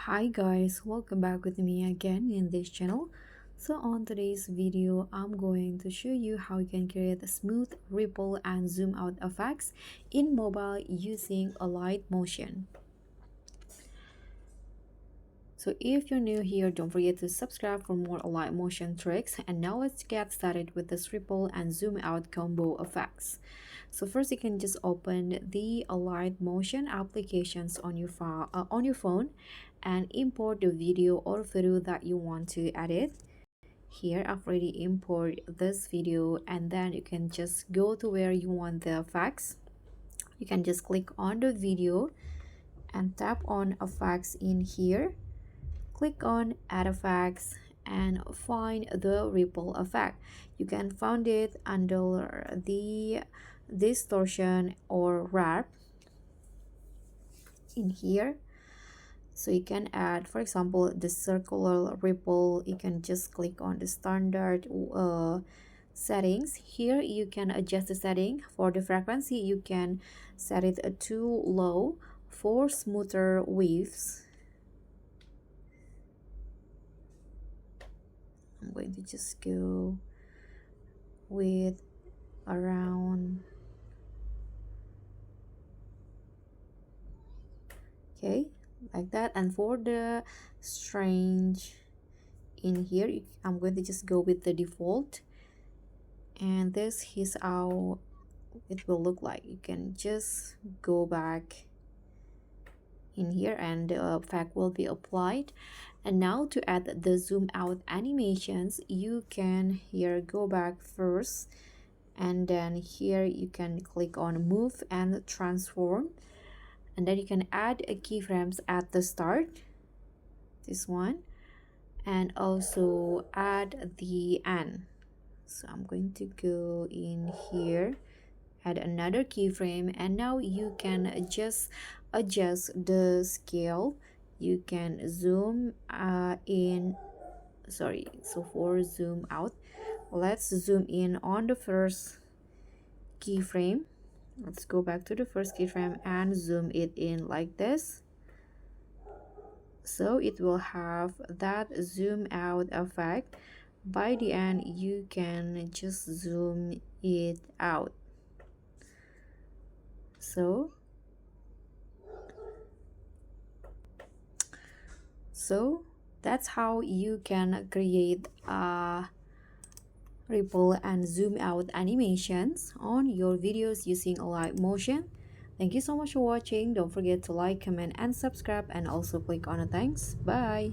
Hi guys, welcome back with me again in this channel. So on today's video, I'm going to show you how you can create a smooth ripple and zoom out effects in mobile using Alight Motion. So if you're new here, don't forget to subscribe for more Alight Motion tricks. And now let's get started with this ripple and zoom out combo effects. So first, you can just open the Alight Motion applications on your phone and import the video or photo that you want to edit. Here I've already imported this video, and then you can just go to where you want the effects. You can just click on the video and tap on effects in here. Click on add effects and find the ripple effect. You can find it under the distortion or wrap in here. So you can add, for example, the circular ripple. You can just click on the standard settings. Here you can adjust the setting. For the frequency, you can set it to low for smoother waves. I'm going to just go with around, okay, like that. And for the strange in here, I'm going to just go with the default, and this is how it will look like. You can just go back in here and the effect will be applied. And now to add the zoom out animations, you can here go back first, and then here you can click on move and transform, and then you can add keyframes at the start, this one, and also add the end. So I'm going to go in here, add another keyframe, and now you can just adjust the scale. You can zoom in, sorry, so for zoom out, let's zoom in on the first keyframe. Let's go back to the first keyframe and zoom it in like this, so it will have that zoom out effect. By the end, you can just zoom it out. So that's how you can create ripple and zoom out animations on your videos using Alight Motion. Thank you so much for watching. Don't forget to like, comment, and subscribe, and also click on the thanks. Bye.